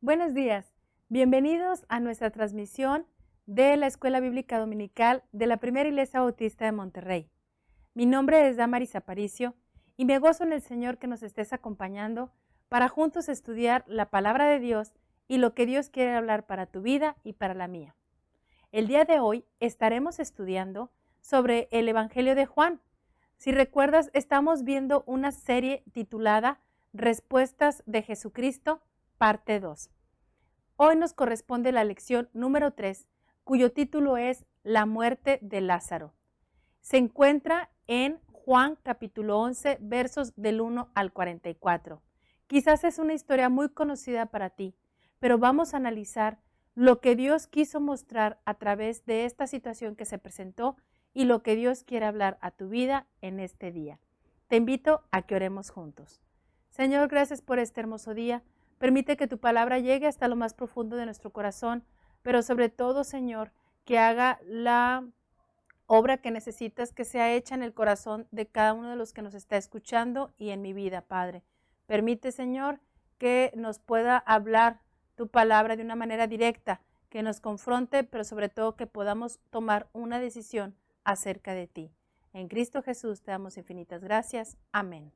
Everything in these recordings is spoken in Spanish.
Buenos días, bienvenidos a nuestra transmisión de la Escuela Bíblica Dominical de la Primera Iglesia Bautista de Monterrey. Mi nombre es Damaris Aparicio y me gozo en el Señor que nos estés acompañando para juntos estudiar la Palabra de Dios y lo que Dios quiere hablar para tu vida y para la mía. El día de hoy estaremos estudiando sobre el Evangelio de Juan. Si recuerdas, estamos viendo una serie titulada Respuestas de Jesucristo, parte 2. Hoy nos corresponde la lección número 3, cuyo título es La muerte de Lázaro. Se encuentra en Juan capítulo 11, versos del 1 al 44. Quizás es una historia muy conocida para ti, pero vamos a analizar lo que Dios quiso mostrar a través de esta situación que se presentó y lo que Dios quiere hablar a tu vida en este día. Te invito a que oremos juntos. Señor, gracias por este hermoso día. Permite que tu palabra llegue hasta lo más profundo de nuestro corazón, pero sobre todo, Señor, que haga la obra que necesitas que sea hecha en el corazón de cada uno de los que nos está escuchando y en mi vida, Padre. Permite, Señor, que nos pueda hablar tu palabra de una manera directa, que nos confronte, pero sobre todo que podamos tomar una decisión acerca de ti. En Cristo Jesús te damos infinitas gracias. Amén.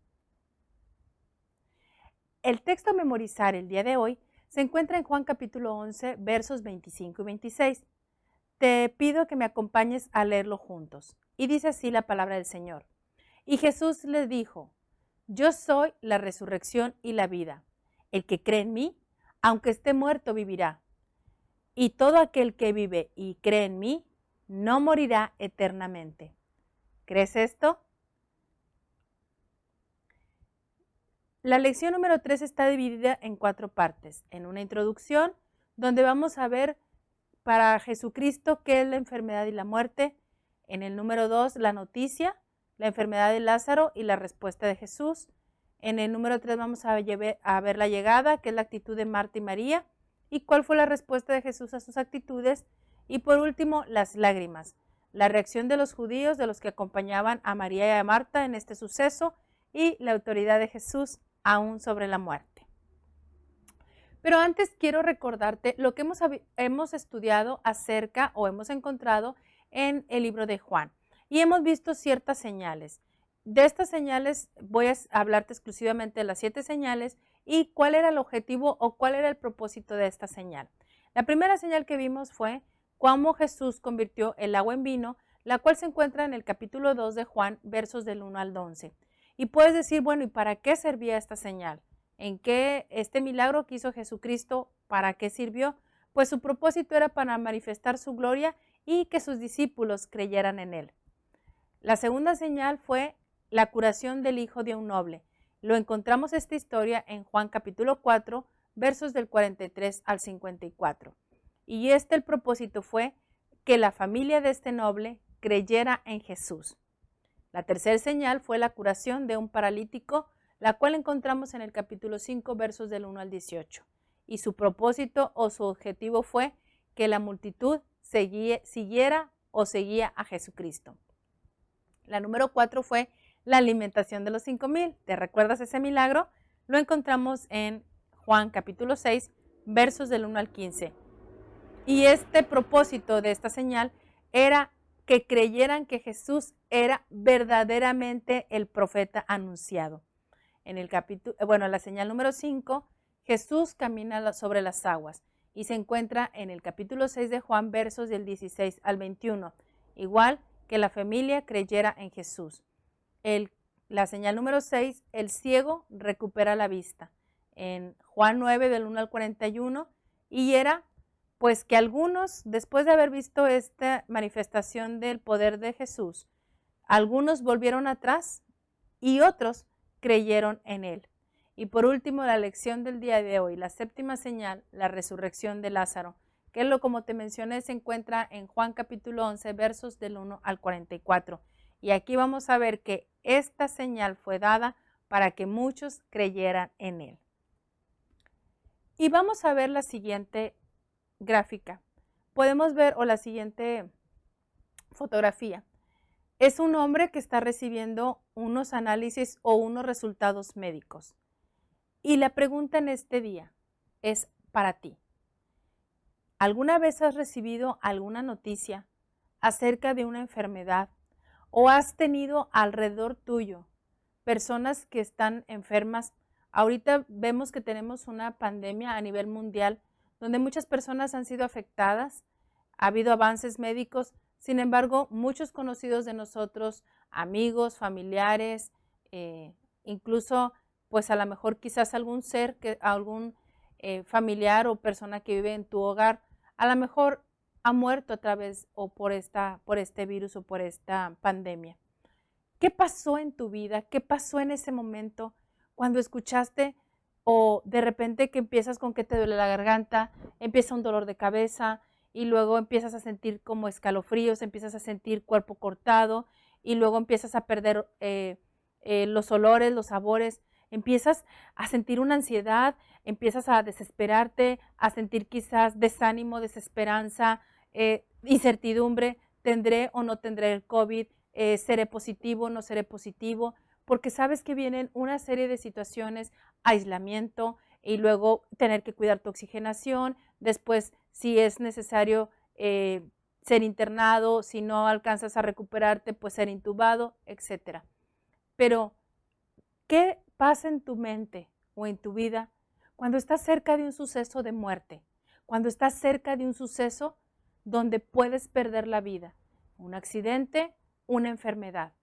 El texto a memorizar el día de hoy se encuentra en Juan capítulo 11, versos 25 y 26. Te pido que me acompañes a leerlo juntos. Y dice así la palabra del Señor. Y Jesús le dijo, yo soy la resurrección y la vida. El que cree en mí, aunque esté muerto, vivirá. Y todo aquel que vive y cree en mí, no morirá eternamente. ¿Crees esto? La lección número 3 está dividida en 4 partes. En una introducción, donde vamos a ver para Jesucristo qué es la enfermedad y la muerte. En el número 2, la noticia, la enfermedad de Lázaro y la respuesta de Jesús. En el número 3 vamos a ver la llegada, que es la actitud de Marta y María, y cuál fue la respuesta de Jesús a sus actitudes. Y por último, las lágrimas, la reacción de los judíos, de los que acompañaban a María y a Marta en este suceso, y la autoridad de Jesús aún sobre la muerte. Pero antes quiero recordarte lo que hemos estudiado acerca o hemos encontrado en el libro de Juan. Y hemos visto ciertas señales. De estas señales voy a hablarte exclusivamente de las 7 señales y cuál era el objetivo o cuál era el propósito de esta señal. La primera señal que vimos fue cómo Jesús convirtió el agua en vino, la cual se encuentra en el capítulo 2 de Juan, versos del 1 al 11. Y puedes decir, bueno, ¿y para qué servía esta señal? ¿En qué este milagro que hizo Jesucristo, para qué sirvió? Pues su propósito era para manifestar su gloria y que sus discípulos creyeran en él. La segunda señal fue la curación del hijo de un noble. Lo encontramos esta historia en Juan capítulo 4, versos del 43 al 54. Y el propósito fue que la familia de este noble creyera en Jesús. La tercera señal fue la curación de un paralítico, la cual encontramos en el capítulo 5, versos del 1 al 18. Y su propósito o su objetivo fue que la multitud siguiera a Jesucristo. La número 4 fue la alimentación de los 5,000. ¿Te recuerdas ese milagro? Lo encontramos en Juan capítulo 6, versos del 1 al 15. Y este propósito de esta señal era que creyeran que Jesús era verdaderamente el profeta anunciado. En el la señal número 5, Jesús camina sobre las aguas y se encuentra en el capítulo 6 de Juan, versos del 16 al 21, igual que la familia creyera en Jesús. La señal número 6, el ciego recupera la vista, en Juan 9 del 1 al 41, y era pues que algunos, después de haber visto esta manifestación del poder de Jesús, algunos volvieron atrás y otros creyeron en él. Y por último, la lección del día de hoy, la séptima señal, la resurrección de Lázaro, que como te mencioné, se encuentra en Juan capítulo 11, versos del 1 al 44. Y aquí vamos a ver que esta señal fue dada para que muchos creyeran en él. Y vamos a ver la siguiente gráfica. Podemos ver, o la siguiente fotografía. Es un hombre que está recibiendo unos análisis o unos resultados médicos. Y la pregunta en este día es, para ti. ¿Alguna vez has recibido alguna noticia acerca de una enfermedad o has tenido alrededor tuyo personas que están enfermas? Ahorita vemos que tenemos una pandemia a nivel mundial donde muchas personas han sido afectadas, ha habido avances médicos, sin embargo, muchos conocidos de nosotros, amigos, familiares, incluso pues a lo mejor quizás algún ser, algún familiar o persona que vive en tu hogar, a lo mejor ha muerto a través o por este virus o por esta pandemia. ¿Qué pasó en tu vida? ¿Qué pasó en ese momento cuando escuchaste o de repente que empiezas con que te duele la garganta, empieza un dolor de cabeza y luego empiezas a sentir como escalofríos, empiezas a sentir cuerpo cortado y luego empiezas a perder los olores, los sabores, empiezas a sentir una ansiedad, empiezas a desesperarte, a sentir quizás desánimo, desesperanza, incertidumbre, ¿tendré o no tendré el COVID? ¿Seré positivo, no seré positivo? Porque sabes que vienen una serie de situaciones, aislamiento y luego tener que cuidar tu oxigenación, después si es necesario ser internado, si no alcanzas a recuperarte, pues ser intubado, etc. Pero, ¿qué pasa en tu mente o en tu vida cuando estás cerca de un suceso de muerte? Cuando estás cerca de un suceso donde puedes perder la vida, un accidente, una enfermedad.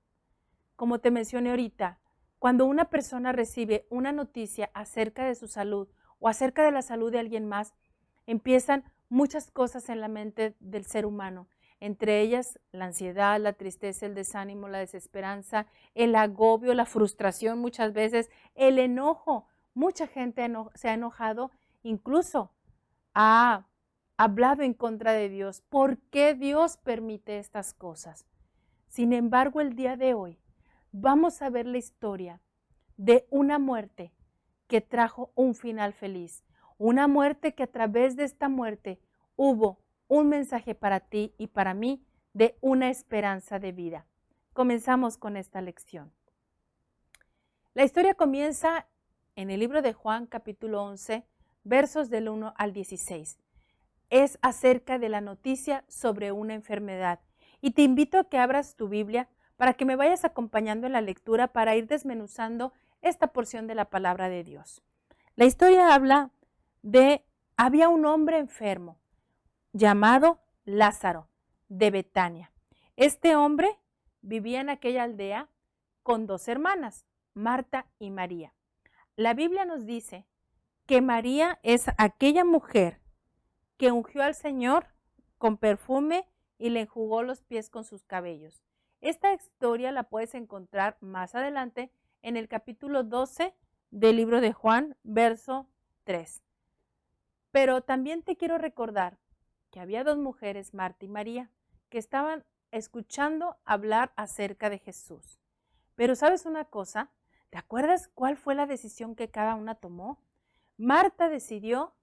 Como te mencioné ahorita, cuando una persona recibe una noticia acerca de su salud o acerca de la salud de alguien más, empiezan muchas cosas en la mente del ser humano, entre ellas la ansiedad, la tristeza, el desánimo, la desesperanza, el agobio, la frustración muchas veces, el enojo. Mucha gente se ha enojado, incluso ha hablado en contra de Dios. ¿Por qué Dios permite estas cosas? Sin embargo, el día de hoy vamos a ver la historia de una muerte que trajo un final feliz. Una muerte que a través de esta muerte hubo un mensaje para ti y para mí de una esperanza de vida. Comenzamos con esta lección. La historia comienza en el libro de Juan, capítulo 11, versos del 1 al 16. Es acerca de la noticia sobre una enfermedad. Y te invito a que abras tu Biblia para que me vayas acompañando en la lectura para ir desmenuzando esta porción de la palabra de Dios. La historia habla había un hombre enfermo llamado Lázaro de Betania. Este hombre vivía en aquella aldea con dos hermanas, Marta y María. La Biblia nos dice que María es aquella mujer que ungió al Señor con perfume y le enjugó los pies con sus cabellos. Esta historia la puedes encontrar más adelante en el capítulo 12 del libro de Juan, verso 3. Pero también te quiero recordar que había dos mujeres, Marta y María, que estaban escuchando hablar acerca de Jesús. Pero ¿sabes una cosa? ¿Te acuerdas cuál fue la decisión que cada una tomó? Marta decidió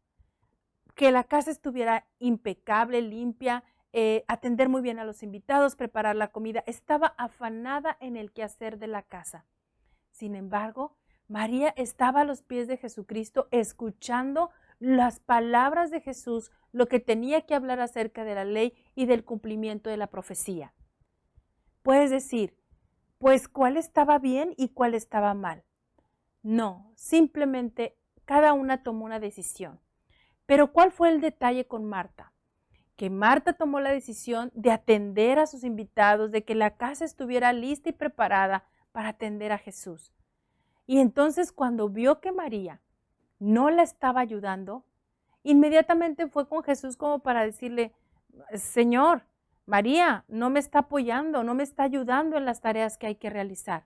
que la casa estuviera impecable, limpia, atender muy bien a los invitados, preparar la comida. Estaba afanada en el quehacer de la casa. Sin embargo, María estaba a los pies de Jesucristo escuchando las palabras de Jesús, lo que tenía que hablar acerca de la ley y del cumplimiento de la profecía. Puedes decir, pues, ¿cuál estaba bien y cuál estaba mal? No, simplemente cada una tomó una decisión. Pero ¿cuál fue el detalle con Marta? Que Marta tomó la decisión de atender a sus invitados, de que la casa estuviera lista y preparada para atender a Jesús. Y entonces cuando vio que María no la estaba ayudando, inmediatamente fue con Jesús como para decirle, Señor, María no me está apoyando, no me está ayudando en las tareas que hay que realizar.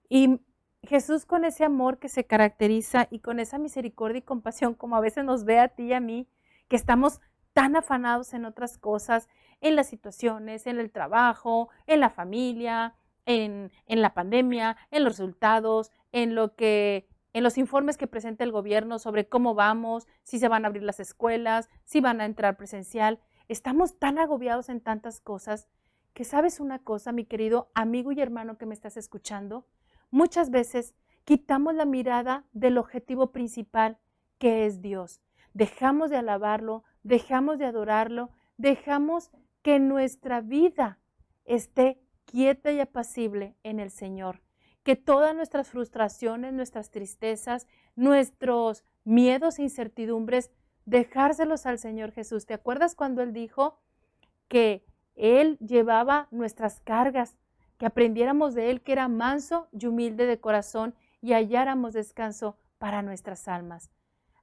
Y Jesús, con ese amor que se caracteriza y con esa misericordia y compasión, como a veces nos ve a ti y a mí, que estamos tan afanados en otras cosas, en las situaciones, en el trabajo, en la familia, en la pandemia, en los resultados, en los informes que presenta el gobierno sobre cómo vamos, si se van a abrir las escuelas, si van a entrar presencial. Estamos tan agobiados en tantas cosas que, ¿sabes una cosa, mi querido amigo y hermano que me estás escuchando? Muchas veces quitamos la mirada del objetivo principal, que es Dios. dejamos de alabarlo, dejamos de adorarlo, dejamos que nuestra vida esté quieta y apacible en el Señor. Que todas nuestras frustraciones, nuestras tristezas, nuestros miedos e incertidumbres, dejárselos al Señor Jesús. ¿Te acuerdas cuando Él dijo que Él llevaba nuestras cargas, que aprendiéramos de Él que era manso y humilde de corazón y halláramos descanso para nuestras almas?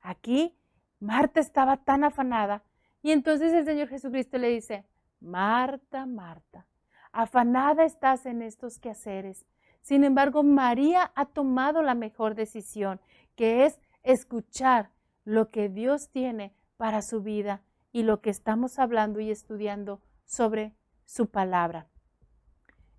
Aquí Marta estaba tan afanada y entonces el Señor Jesucristo le dice: Marta, Marta, afanada estás en estos quehaceres. Sin embargo, María ha tomado la mejor decisión, que es escuchar lo que Dios tiene para su vida y lo que estamos hablando y estudiando sobre su palabra.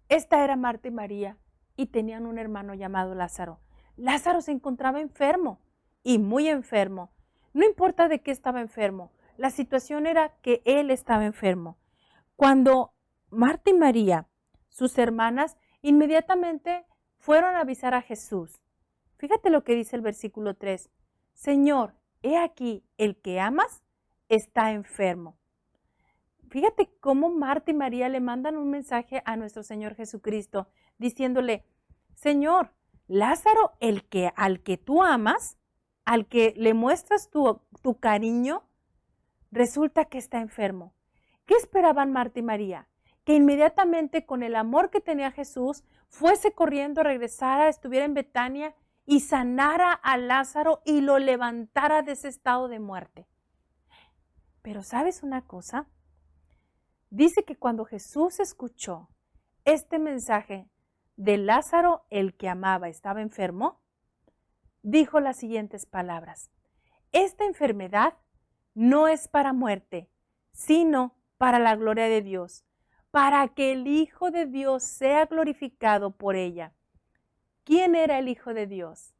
Esta era Marta y María y tenían un hermano llamado Lázaro. Lázaro se encontraba enfermo y muy enfermo. No importa de qué estaba enfermo, la situación era que él estaba enfermo. Cuando Marta y María, sus hermanas, inmediatamente fueron a avisar a Jesús. Fíjate lo que dice el versículo 3. Señor, he aquí, el que amas está enfermo. Fíjate cómo Marta y María le mandan un mensaje a nuestro Señor Jesucristo, diciéndole: Señor, Lázaro, al que tú amas, al que le muestras tu cariño, resulta que está enfermo. ¿Qué esperaban Marta y María? Que inmediatamente, con el amor que tenía Jesús, fuese corriendo, regresara, estuviera en Betania y sanara a Lázaro y lo levantara de ese estado de muerte. Pero ¿sabes una cosa? Dice que cuando Jesús escuchó este mensaje de Lázaro, el que amaba, estaba enfermo, dijo las siguientes palabras: esta enfermedad no es para muerte, sino para la gloria de Dios, para que el Hijo de Dios sea glorificado por ella. ¿Quién era el Hijo de Dios?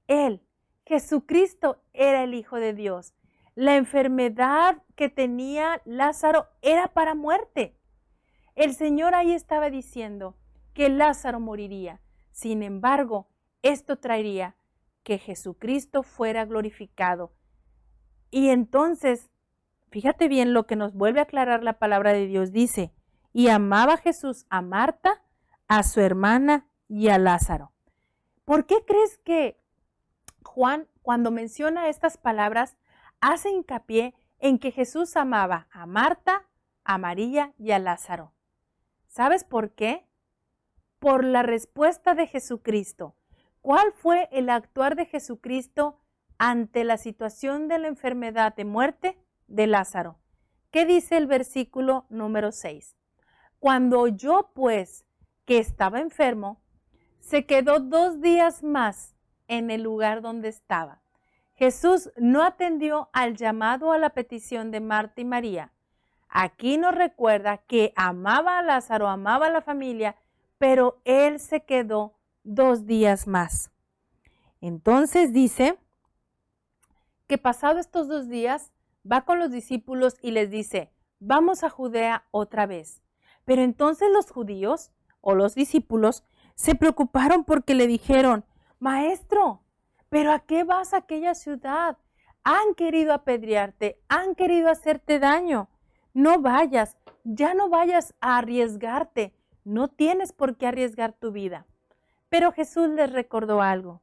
Él, Jesucristo, era el Hijo de Dios. La enfermedad que tenía Lázaro era para muerte. El Señor ahí estaba diciendo que Lázaro moriría. Sin embargo, esto traería que Jesucristo fuera glorificado. Y entonces, fíjate bien lo que nos vuelve a aclarar la palabra de Dios. Dice: y amaba Jesús a Marta, a su hermana y a Lázaro. ¿Por qué crees que Juan, cuando menciona estas palabras, hace hincapié en que Jesús amaba a Marta, a María y a Lázaro? ¿Sabes por qué? Por la respuesta de Jesucristo. ¿Cuál fue el actuar de Jesucristo ante la situación de la enfermedad de muerte de Lázaro? ¿Qué dice el versículo número 6? Cuando oyó, pues, que estaba enfermo, se quedó 2 días más en el lugar donde estaba. Jesús no atendió al llamado a la petición de Marta y María. Aquí nos recuerda que amaba a Lázaro, amaba a la familia, pero él se quedó 2 días más. Entonces dice que pasado estos 2 días, va con los discípulos y les dice: vamos a Judea otra vez. Pero entonces los judíos o los discípulos se preocuparon porque le dijeron: Maestro, ¿pero a qué vas a aquella ciudad? Han querido apedrearte, han querido hacerte daño. No vayas, ya no vayas a arriesgarte. No tienes por qué arriesgar tu vida. Pero Jesús les recordó algo.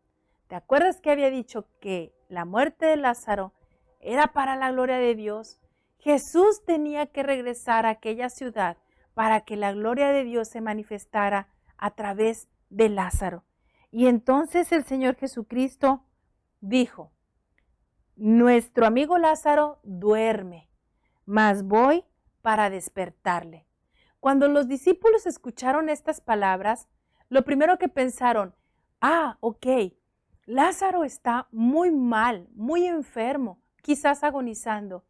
¿Te acuerdas que había dicho que la muerte de Lázaro era para la gloria de Dios? Jesús tenía que regresar a aquella ciudad para que la gloria de Dios se manifestara a través de Lázaro. Y entonces el Señor Jesucristo dijo: nuestro amigo Lázaro duerme, mas voy para despertarle. Cuando los discípulos escucharon estas palabras, lo primero que pensaron: ok, Lázaro está muy mal, muy enfermo, quizás agonizando.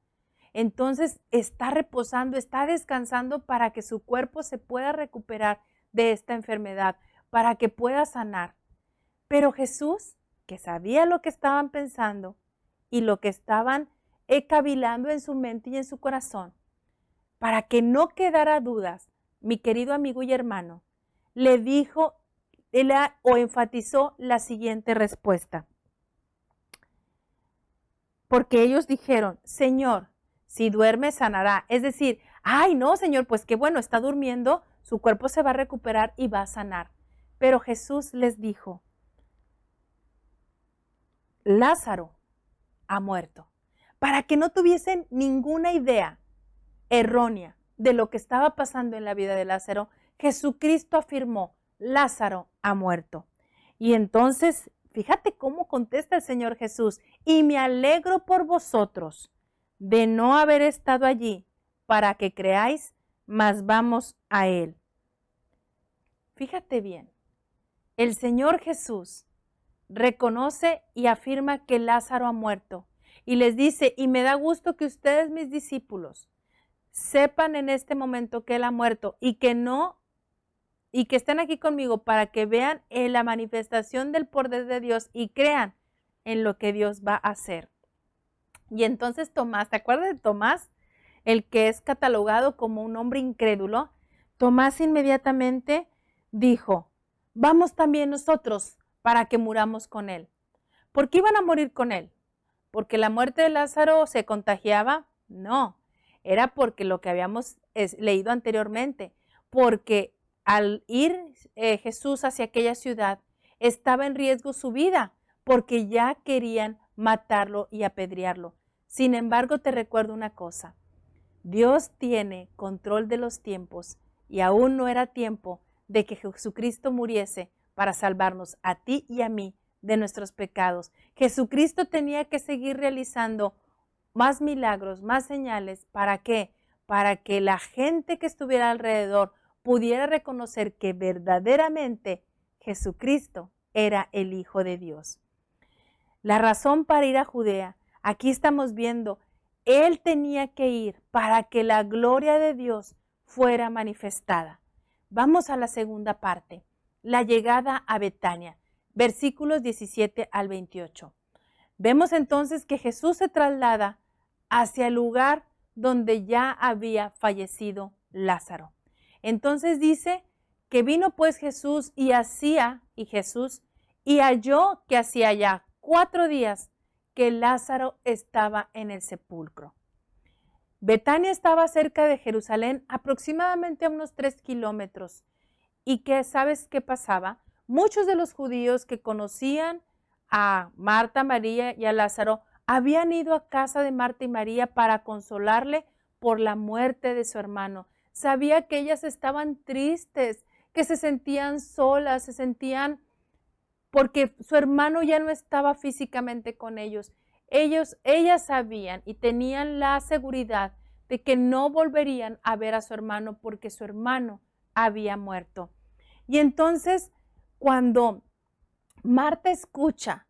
Entonces está reposando, está descansando para que su cuerpo se pueda recuperar de esta enfermedad, para que pueda sanar. Pero Jesús, que sabía lo que estaban pensando y lo que estaban cavilando en su mente y en su corazón, para que no quedara dudas, mi querido amigo y hermano, le dijo o enfatizó la siguiente respuesta. porque ellos dijeron, Señor, si duerme sanará. Es decir, ay no, Señor, pues qué bueno, está durmiendo, su cuerpo se va a recuperar y va a sanar. Pero Jesús les dijo, Lázaro ha muerto, para que no tuviesen ninguna idea errónea de lo que estaba pasando en la vida de Lázaro. Jesucristo afirmó, Lázaro ha muerto. Y entonces, fíjate cómo contesta el Señor Jesús, y me alegro por vosotros de no haber estado allí para que creáis, mas vamos a Él. Fíjate bien, el Señor Jesús reconoce y afirma que Lázaro ha muerto y les dice, y me da gusto que ustedes, mis discípulos, sepan en este momento que Él ha muerto y que estén aquí conmigo para que vean la manifestación del poder de Dios y crean en lo que Dios va a hacer. Y entonces Tomás, ¿te acuerdas de Tomás? El que es catalogado como un hombre incrédulo. Tomás inmediatamente dijo, vamos también nosotros para que muramos con Él. ¿Por qué iban a morir con Él? ¿Porque la muerte de Lázaro se contagiaba? No, era porque lo que habíamos leído anteriormente, porque al ir Jesús hacia aquella ciudad, estaba en riesgo su vida, porque ya querían matarlo y apedrearlo. Sin embargo, te recuerdo una cosa, Dios tiene control de los tiempos y aún no era tiempo de que Jesucristo muriese para salvarnos a ti y a mí de nuestros pecados. Jesucristo tenía que seguir realizando más milagros, más señales. ¿Para qué? Para que la gente que estuviera alrededor pudiera reconocer que verdaderamente Jesucristo era el Hijo de Dios. La razón para ir a Judea, aquí estamos viendo, Él tenía que ir para que la gloria de Dios fuera manifestada. Vamos a la segunda parte, la llegada a Betania, versículos 17 al 28. Vemos entonces que Jesús se traslada hacia el lugar donde ya había fallecido Lázaro. Entonces dice que vino pues Jesús y halló que hacía ya 4 días que Lázaro estaba en el sepulcro. Betania estaba cerca de Jerusalén, aproximadamente a unos 3 kilómetros. ¿Y qué sabes qué pasaba? Muchos de los judíos que conocían a Marta, María y a Lázaro habían ido a casa de Marta y María para consolarle por la muerte de su hermano. Sabía que ellas estaban tristes, que se sentían solas, se sentían porque su hermano ya no estaba físicamente con ellos. Ellas sabían y tenían la seguridad de que no volverían a ver a su hermano porque su hermano había muerto. Y entonces, cuando Marta escucha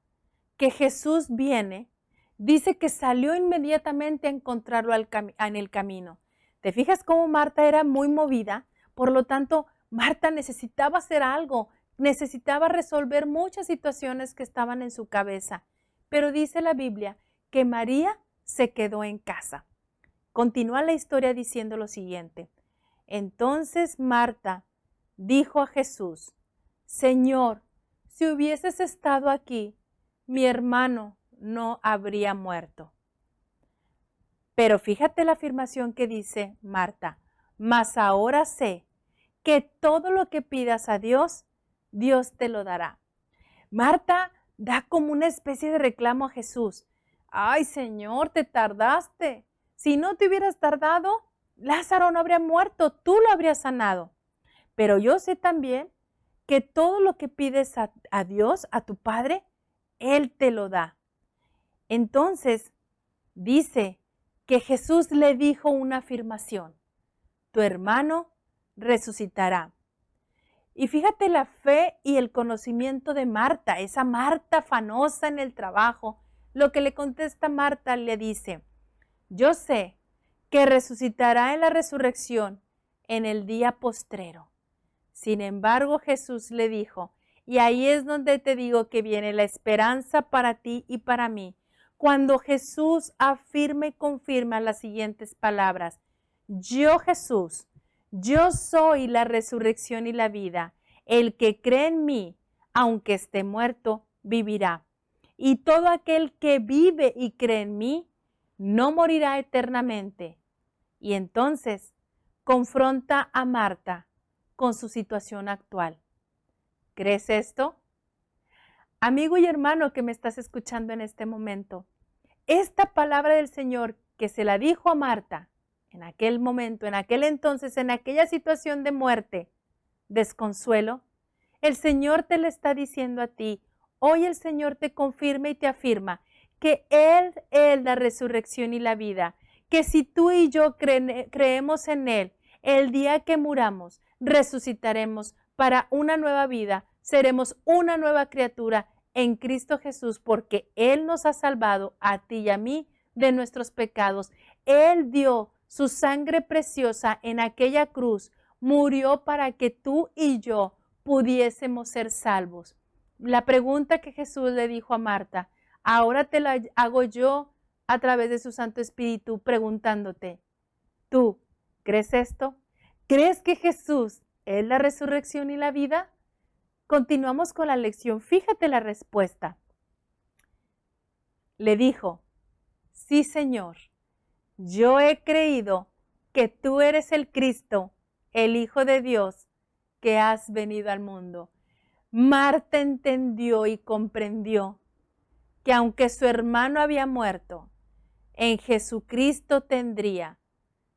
que Jesús viene, dice que salió inmediatamente a encontrarlo en el camino. ¿Te fijas cómo Marta era muy movida? Por lo tanto, Marta necesitaba hacer algo, necesitaba resolver muchas situaciones que estaban en su cabeza. Pero dice la Biblia que María se quedó en casa. Continúa la historia diciendo lo siguiente. Entonces Marta dijo a Jesús, Señor, si hubieses estado aquí, mi hermano no habría muerto. Pero fíjate la afirmación que dice Marta, mas ahora sé que todo lo que pidas a Dios, Dios te lo dará. Marta da como una especie de reclamo a Jesús. Ay, Señor, te tardaste. Si no te hubieras tardado, Lázaro no habría muerto, tú lo habrías sanado. Pero yo sé también que todo lo que pides a Dios, a tu Padre, Él te lo da. Entonces, dice que Jesús le dijo una afirmación. Tu hermano resucitará. Y fíjate la fe y el conocimiento de Marta, esa Marta afanosa en el trabajo. Lo que le contesta Marta le dice, yo sé que resucitará en la resurrección en el día postrero. Sin embargo, Jesús le dijo, y ahí es donde te digo que viene la esperanza para ti y para mí, cuando Jesús afirma y confirma las siguientes palabras, yo Jesús, yo soy la resurrección y la vida, el que cree en mí, aunque esté muerto, vivirá. y todo aquel que vive y cree en mí no morirá eternamente. Y entonces confronta a Marta con su situación actual. ¿Crees esto? Amigo y hermano que me estás escuchando en este momento, esta palabra del Señor que se la dijo a Marta en aquel momento, en aquel entonces, en aquella situación de muerte, desconsuelo, el Señor te la está diciendo a ti. Hoy el Señor te confirma y te afirma que Él es la resurrección y la vida, que si tú y yo creemos en Él, el día que muramos, resucitaremos para una nueva vida, seremos una nueva criatura en Cristo Jesús, porque Él nos ha salvado a ti y a mí de nuestros pecados. Él dio su sangre preciosa en aquella cruz, murió para que tú y yo pudiésemos ser salvos. La pregunta que Jesús le dijo a Marta, ahora te la hago yo a través de su Santo Espíritu preguntándote, ¿tú crees esto? ¿Crees que Jesús es la resurrección y la vida? Continuamos con la lección. Fíjate la respuesta. Le dijo, sí, Señor, yo he creído que tú eres el Cristo, el Hijo de Dios, que has venido al mundo. Marta entendió y comprendió que aunque su hermano había muerto, en Jesucristo tendría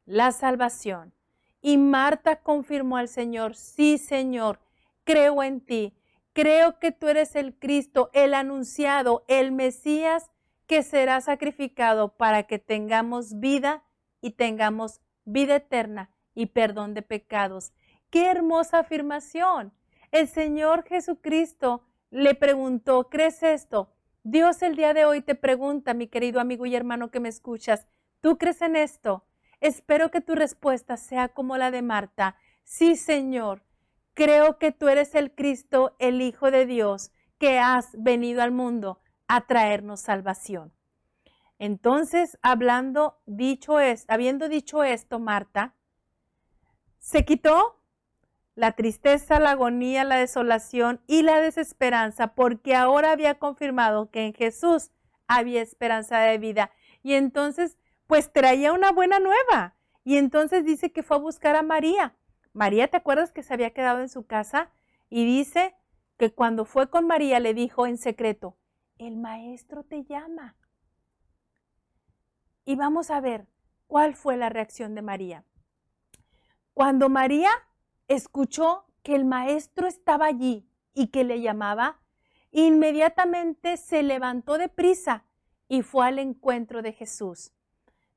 la salvación. Y Marta confirmó al Señor, sí, Señor, creo en ti, creo que tú eres el Cristo, el anunciado, el Mesías que será sacrificado para que tengamos vida y tengamos vida eterna y perdón de pecados. ¡Qué hermosa afirmación! El Señor Jesucristo le preguntó, ¿crees esto? Dios el día de hoy te pregunta, mi querido amigo y hermano que me escuchas, ¿tú crees en esto? Espero que tu respuesta sea como la de Marta. Sí, Señor, creo que tú eres el Cristo, el Hijo de Dios, que has venido al mundo a traernos salvación. Entonces, habiendo dicho esto, Marta se quitó la tristeza, la agonía, la desolación y la desesperanza, porque ahora había confirmado que en Jesús había esperanza de vida. Y entonces, pues traía una buena nueva. Y entonces dice que fue a buscar a María. María, ¿te acuerdas que se había quedado en su casa? Y dice que cuando fue con María le dijo en secreto, el maestro te llama. Y vamos a ver cuál fue la reacción de María. Cuando María escuchó que el maestro estaba allí y que le llamaba, inmediatamente se levantó deprisa y fue al encuentro de Jesús.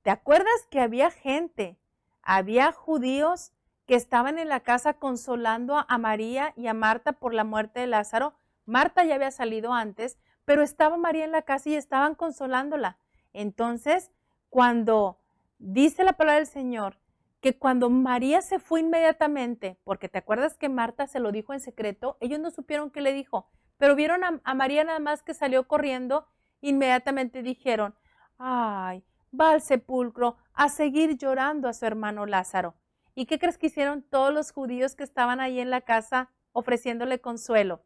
¿Te acuerdas que había gente, había judíos que estaban en la casa consolando a María y a Marta por la muerte de Lázaro? Marta ya había salido antes, pero estaba María en la casa y estaban consolándola. Entonces, cuando dice la palabra del Señor, que cuando María se fue inmediatamente, porque te acuerdas que Marta se lo dijo en secreto, ellos no supieron qué le dijo, pero vieron a María nada más que salió corriendo, inmediatamente dijeron, ay, va al sepulcro a seguir llorando a su hermano Lázaro. ¿Y qué crees que hicieron todos los judíos que estaban ahí en la casa ofreciéndole consuelo?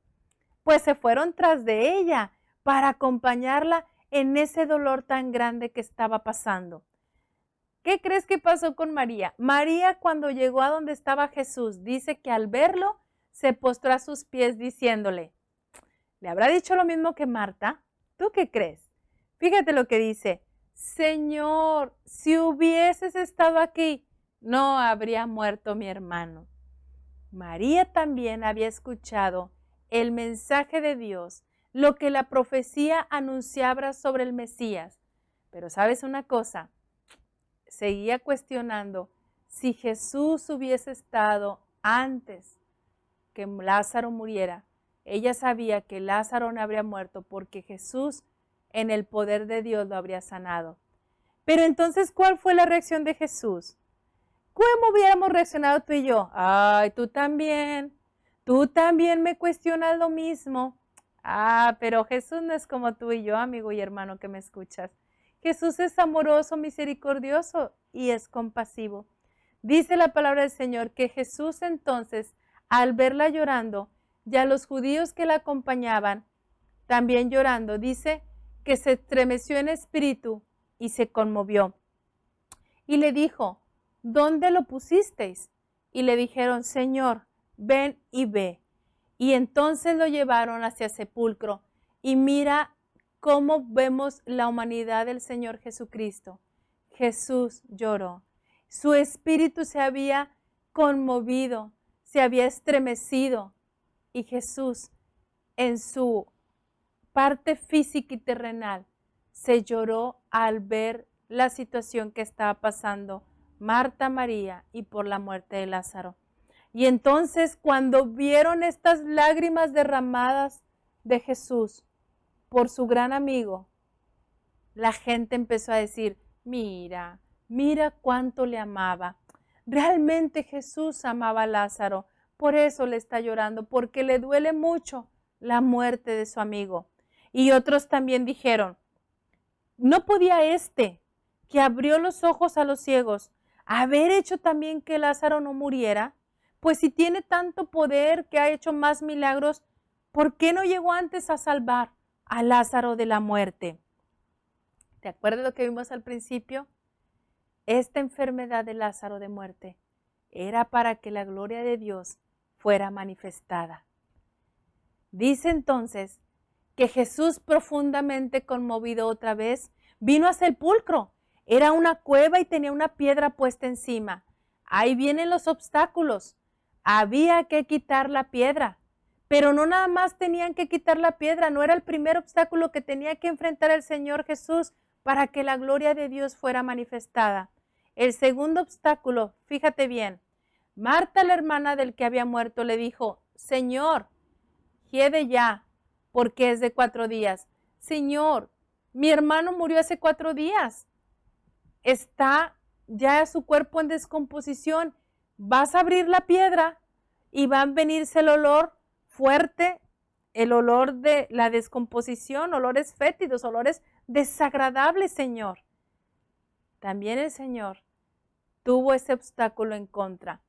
Pues se fueron tras de ella para acompañarla en ese dolor tan grande que estaba pasando. ¿Qué crees que pasó con María? María, cuando llegó a donde estaba Jesús, dice que al verlo se postró a sus pies diciéndole, ¿le habrá dicho lo mismo que Marta? ¿Tú qué crees? Fíjate lo que dice, Señor, si hubieses estado aquí, no habría muerto mi hermano. María también había escuchado el mensaje de Dios, lo que la profecía anunciaba sobre el Mesías. Pero ¿sabes una cosa? Seguía cuestionando si Jesús hubiese estado antes que Lázaro muriera. Ella sabía que Lázaro no habría muerto porque Jesús en el poder de Dios lo habría sanado. Pero entonces, ¿cuál fue la reacción de Jesús? ¿Cómo hubiéramos reaccionado tú y yo? Ay, tú también me cuestionas lo mismo. Ah, pero Jesús no es como tú y yo, amigo y hermano que me escuchas. Jesús es amoroso, misericordioso y es compasivo. Dice la palabra del Señor que Jesús entonces, al verla llorando, y a los judíos que la acompañaban, también llorando, dice que se estremeció en espíritu y se conmovió. Y le dijo, ¿dónde lo pusisteis? Y le dijeron, Señor, ven y ve. Y entonces lo llevaron hacia el sepulcro. Y mira cómo vemos la humanidad del Señor Jesucristo. Jesús lloró. Su espíritu se había conmovido, se había estremecido. Y Jesús, en su parte física y terrenal, se lloró al ver la situación que estaba pasando Marta, María y por la muerte de Lázaro. Y entonces cuando vieron estas lágrimas derramadas de Jesús por su gran amigo, la gente empezó a decir, mira, mira cuánto le amaba. Realmente Jesús amaba a Lázaro, por eso le está llorando, porque le duele mucho la muerte de su amigo. Y otros también dijeron, ¿no podía que abrió los ojos a los ciegos, haber hecho también que Lázaro no muriera? Pues si tiene tanto poder, que ha hecho más milagros, ¿por qué no llegó antes a salvar a Lázaro de la muerte? ¿Te acuerdas lo que vimos al principio? Esta enfermedad de Lázaro de muerte era para que la gloria de Dios fuera manifestada. Dice entonces que Jesús, profundamente conmovido otra vez, vino al sepulcro. Era una cueva y tenía una piedra puesta encima. Ahí vienen los obstáculos. Había que quitar la piedra. Pero no nada más tenían que quitar la piedra, no era el primer obstáculo que tenía que enfrentar el Señor Jesús para que la gloria de Dios fuera manifestada. El segundo obstáculo, fíjate bien, Marta, la hermana del que había muerto, le dijo, Señor, hiede ya, porque es de 4 días. Señor, mi hermano murió hace 4 días. Está ya su cuerpo en descomposición. Vas a abrir la piedra y va a venirse el olor fuerte, el olor de la descomposición, olores fétidos, olores desagradables, Señor. También el Señor tuvo ese obstáculo en contra.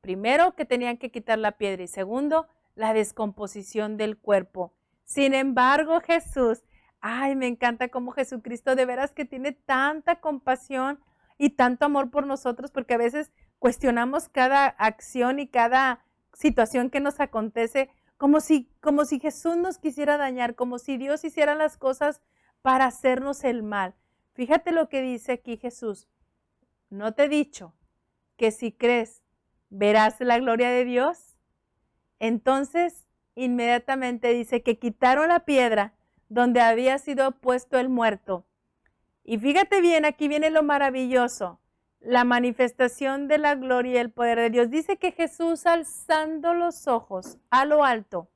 Primero, que tenían que quitar la piedra, y segundo, la descomposición del cuerpo. Sin embargo, Jesús, ay, me encanta cómo Jesucristo de veras que tiene tanta compasión y tanto amor por nosotros, porque a veces cuestionamos cada acción y cada situación que nos acontece como si Jesús nos quisiera dañar, como si Dios hiciera las cosas para hacernos el mal. Fíjate lo que dice aquí Jesús. ¿No te he dicho que si crees verás la gloria de Dios? Entonces, inmediatamente dice que quitaron la piedra donde había sido puesto el muerto. Y fíjate bien, aquí viene lo maravilloso, la manifestación de la gloria y el poder de Dios. Dice que Jesús, alzando los ojos a lo alto,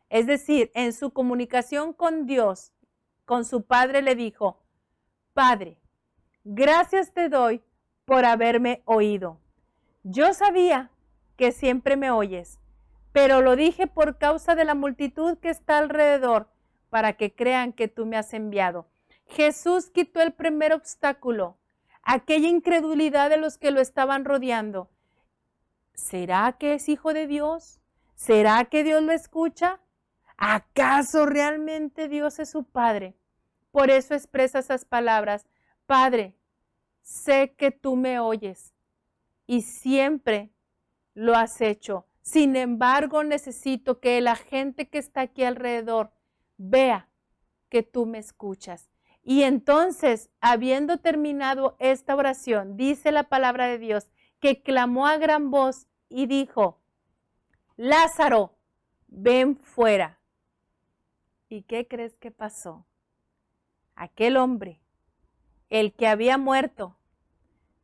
es decir, en su comunicación con Dios, con su Padre, le dijo, Padre, gracias te doy por haberme oído. Yo sabía que siempre me oyes, pero lo dije por causa de la multitud que está alrededor, para que crean que tú me has enviado. Jesús quitó el primer obstáculo, aquella incredulidad de los que lo estaban rodeando. ¿Será que es hijo de Dios? ¿Será que Dios lo escucha? ¿Acaso realmente Dios es su Padre? Por eso expresa esas palabras. Padre, sé que tú me oyes y siempre lo has hecho. Sin embargo, necesito que la gente que está aquí alrededor vea que tú me escuchas. Y entonces, habiendo terminado esta oración, dice la palabra de Dios, que clamó a gran voz y dijo, Lázaro, ven fuera. ¿Y qué crees que pasó? Aquel hombre, el que había muerto,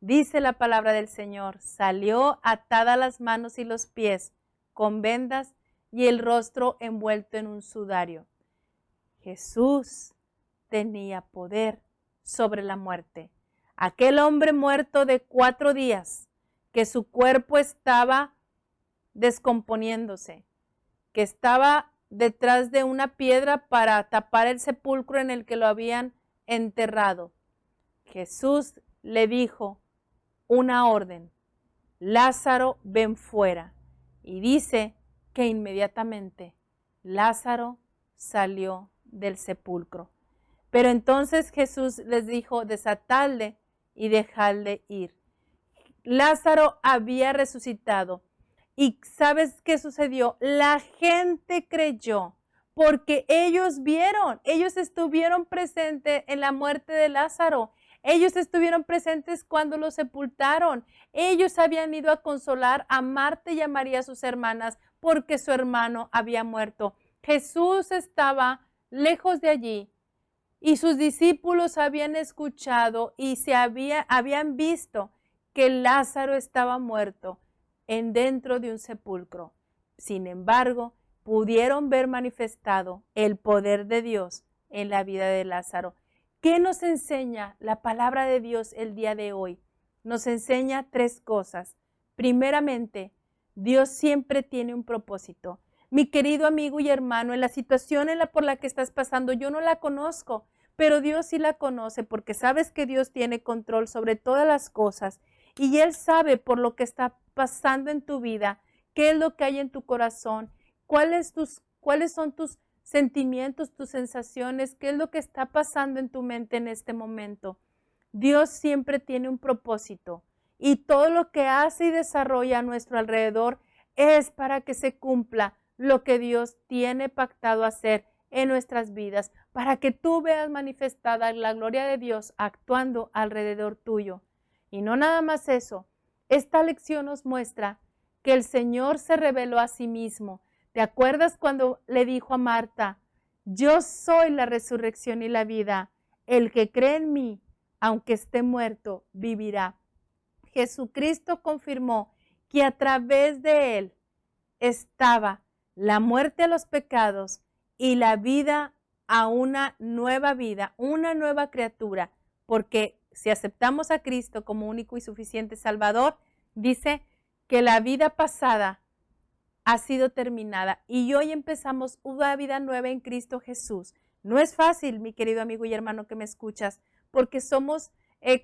dice la palabra del Señor, salió atada las manos y los pies con vendas y el rostro envuelto en un sudario. Jesús tenía poder sobre la muerte. Aquel hombre muerto de 4 días, que su cuerpo estaba descomponiéndose, que estaba detrás de una piedra para tapar el sepulcro en el que lo habían enterrado. Jesús le dijo una orden, Lázaro, ven fuera. Y dice que inmediatamente Lázaro salió del sepulcro. Pero entonces Jesús les dijo, desatadle y dejadle ir. Lázaro había resucitado. ¿Y sabes qué sucedió? La gente creyó porque ellos vieron, ellos estuvieron presentes en la muerte de Lázaro. Ellos estuvieron presentes cuando lo sepultaron. Ellos habían ido a consolar a Marta y a María, sus hermanas, porque su hermano había muerto. Jesús estaba lejos de allí y sus discípulos habían escuchado y habían visto que Lázaro estaba muerto dentro de un sepulcro. Sin embargo, pudieron ver manifestado el poder de Dios en la vida de Lázaro. ¿Qué nos enseña la palabra de Dios el día de hoy? Nos enseña tres cosas. Primeramente, Dios siempre tiene un propósito. Mi querido amigo y hermano, en la situación por la que estás pasando, yo no la conozco, pero Dios sí la conoce porque sabes que Dios tiene control sobre todas las cosas y Él sabe por lo que está pasando en tu vida, qué es lo que hay en tu corazón, cuáles son tus sentimientos, tus sensaciones, qué es lo que está pasando en tu mente en este momento. Dios siempre tiene un propósito y todo lo que hace y desarrolla a nuestro alrededor es para que se cumpla lo que Dios tiene pactado hacer en nuestras vidas, para que tú veas manifestada la gloria de Dios actuando alrededor tuyo. Y no nada más eso, esta lección nos muestra que el Señor se reveló a sí mismo. ¿Te acuerdas cuando le dijo a Marta, yo soy la resurrección y la vida, el que cree en mí, aunque esté muerto, vivirá? Jesucristo confirmó que a través de Él estaba la muerte a los pecados y la vida a una nueva criatura, porque si aceptamos a Cristo como único y suficiente Salvador, dice que la vida pasada ha sido terminada y hoy empezamos una vida nueva en Cristo Jesús. No es fácil, mi querido amigo y hermano que me escuchas, porque somos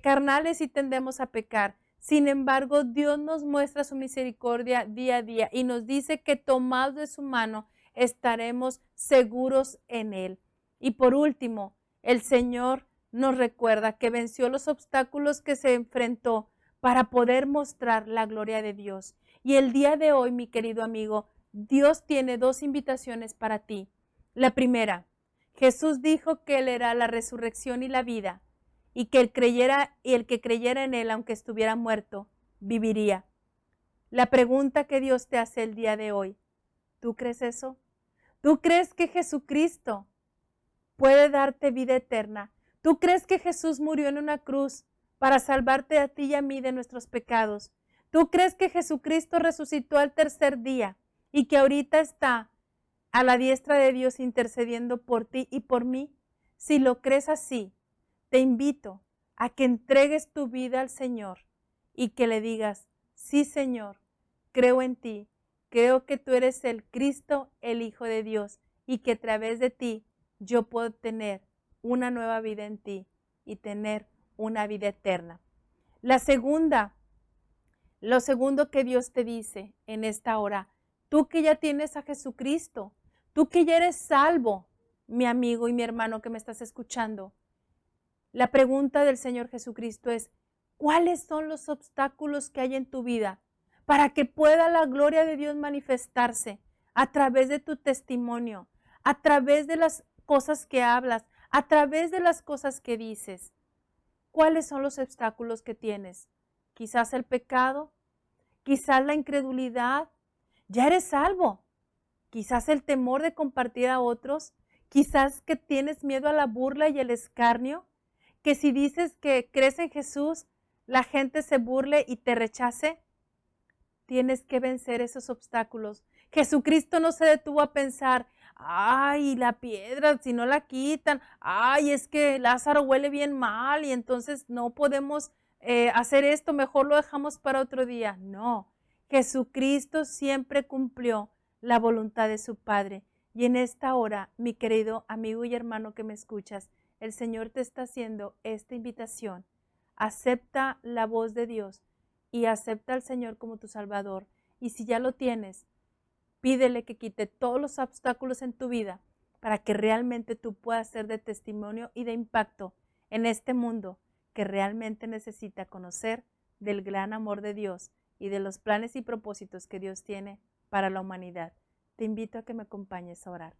carnales y tendemos a pecar. Sin embargo, Dios nos muestra su misericordia día a día y nos dice que tomados de su mano estaremos seguros en Él. Y por último, el Señor nos recuerda que venció los obstáculos que se enfrentó para poder mostrar la gloria de Dios. Y el día de hoy, mi querido amigo, Dios tiene dos invitaciones para ti. La primera, Jesús dijo que Él era la resurrección y la vida, y que el que creyera en Él, aunque estuviera muerto, viviría. La pregunta que Dios te hace el día de hoy, ¿tú crees eso? ¿Tú crees que Jesucristo puede darte vida eterna? ¿Tú crees que Jesús murió en una cruz para salvarte a ti y a mí de nuestros pecados? ¿Tú crees que Jesucristo resucitó al tercer día y que ahorita está a la diestra de Dios intercediendo por ti y por mí? Si lo crees así, te invito a que entregues tu vida al Señor y que le digas, sí Señor, creo en ti, creo que tú eres el Cristo, el Hijo de Dios, y que a través de ti yo puedo tener una nueva vida en ti y tener una vida eterna. Lo segundo que Dios te dice en esta hora, tú que ya tienes a Jesucristo, tú que ya eres salvo, mi amigo y mi hermano que me estás escuchando, la pregunta del Señor Jesucristo es, ¿cuáles son los obstáculos que hay en tu vida para que pueda la gloria de Dios manifestarse a través de tu testimonio, a través de las cosas que hablas, a través de las cosas que dices? ¿Cuáles son los obstáculos que tienes? Quizás el pecado, quizás la incredulidad. Ya eres salvo. Quizás el temor de compartir a otros, quizás que tienes miedo a la burla y el escarnio, que si dices que crees en Jesús, la gente se burle y te rechace. Tienes que vencer esos obstáculos. Jesucristo no se detuvo a pensar, ay, la piedra, si no la quitan, ay, es que Lázaro huele bien mal y entonces no podemos hacer esto, mejor lo dejamos para otro día. No, Jesucristo siempre cumplió la voluntad de su Padre. Y en esta hora, mi querido amigo y hermano que me escuchas, el Señor te está haciendo esta invitación. Acepta la voz de Dios y acepta al Señor como tu Salvador. Y si ya lo tienes, pídele que quite todos los obstáculos en tu vida para que realmente tú puedas ser de testimonio y de impacto en este mundo que realmente necesita conocer del gran amor de Dios y de los planes y propósitos que Dios tiene para la humanidad. Te invito a que me acompañes a orar.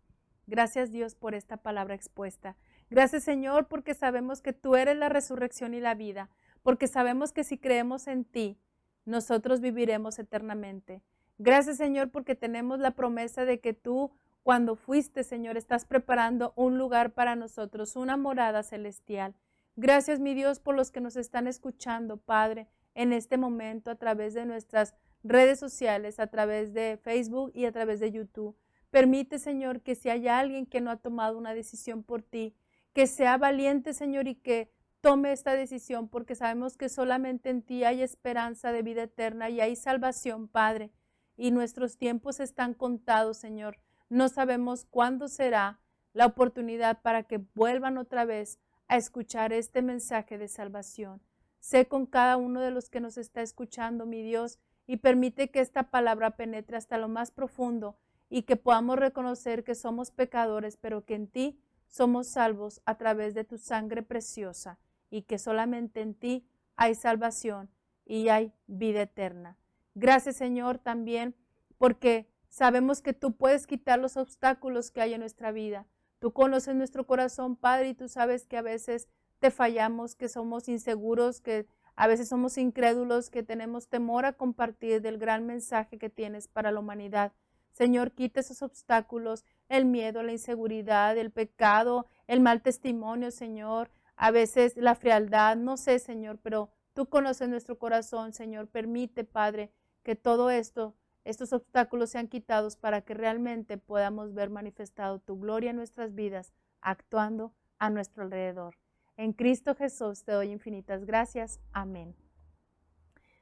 Gracias, Dios, por esta palabra expuesta. Gracias, Señor, porque sabemos que tú eres la resurrección y la vida, porque sabemos que si creemos en ti, nosotros viviremos eternamente. Gracias, Señor, porque tenemos la promesa de que tú, cuando fuiste, Señor, estás preparando un lugar para nosotros, una morada celestial. Gracias, mi Dios, por los que nos están escuchando, Padre, en este momento a través de nuestras redes sociales, a través de Facebook y a través de YouTube. Permite, Señor, que si hay alguien que no ha tomado una decisión por ti, que sea valiente, Señor, y que tome esta decisión, porque sabemos que solamente en ti hay esperanza de vida eterna y hay salvación, Padre. Y nuestros tiempos están contados, Señor. No sabemos cuándo será la oportunidad para que vuelvan otra vez a escuchar este mensaje de salvación. Sé con cada uno de los que nos está escuchando, mi Dios, y permite que esta palabra penetre hasta lo más profundo y que podamos reconocer que somos pecadores, pero que en ti somos salvos a través de tu sangre preciosa y que solamente en ti hay salvación y hay vida eterna. Gracias, Señor, también porque sabemos que tú puedes quitar los obstáculos que hay en nuestra vida. Tú conoces nuestro corazón, Padre, y tú sabes que a veces te fallamos, que somos inseguros, que a veces somos incrédulos, que tenemos temor a compartir del gran mensaje que tienes para la humanidad. Señor, quita esos obstáculos, el miedo, la inseguridad, el pecado, el mal testimonio, Señor, a veces la frialdad, no sé, Señor, pero tú conoces nuestro corazón, Señor. Permite, Padre, que todo esto, estos obstáculos sean quitados para que realmente podamos ver manifestado tu gloria en nuestras vidas, actuando a nuestro alrededor. En Cristo Jesús te doy infinitas gracias. Amén.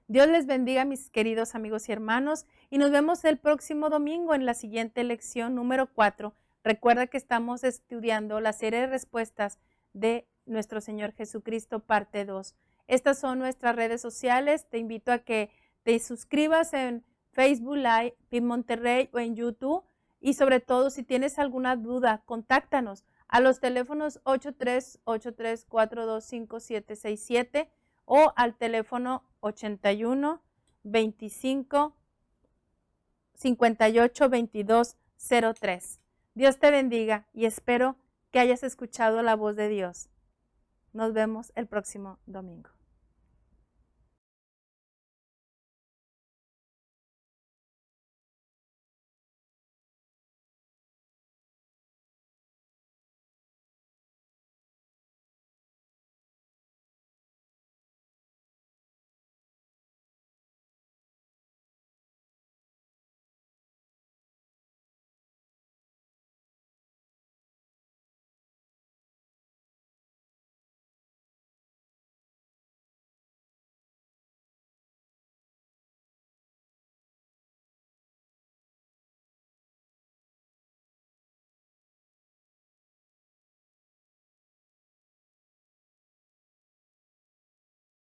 Dios les bendiga, mis queridos amigos y hermanos, y nos vemos el próximo domingo en la siguiente lección número 4. Recuerda que estamos estudiando la serie de respuestas de nuestro Señor Jesucristo, parte 2. Estas son nuestras redes sociales. Te invito a que te suscribas en Facebook Live, en Monterrey o en YouTube. Y sobre todo, si tienes alguna duda, contáctanos a los teléfonos 83-425767 o al teléfono 81 25 58 22 03. Dios te bendiga y espero que hayas escuchado la voz de Dios. Nos vemos el próximo domingo.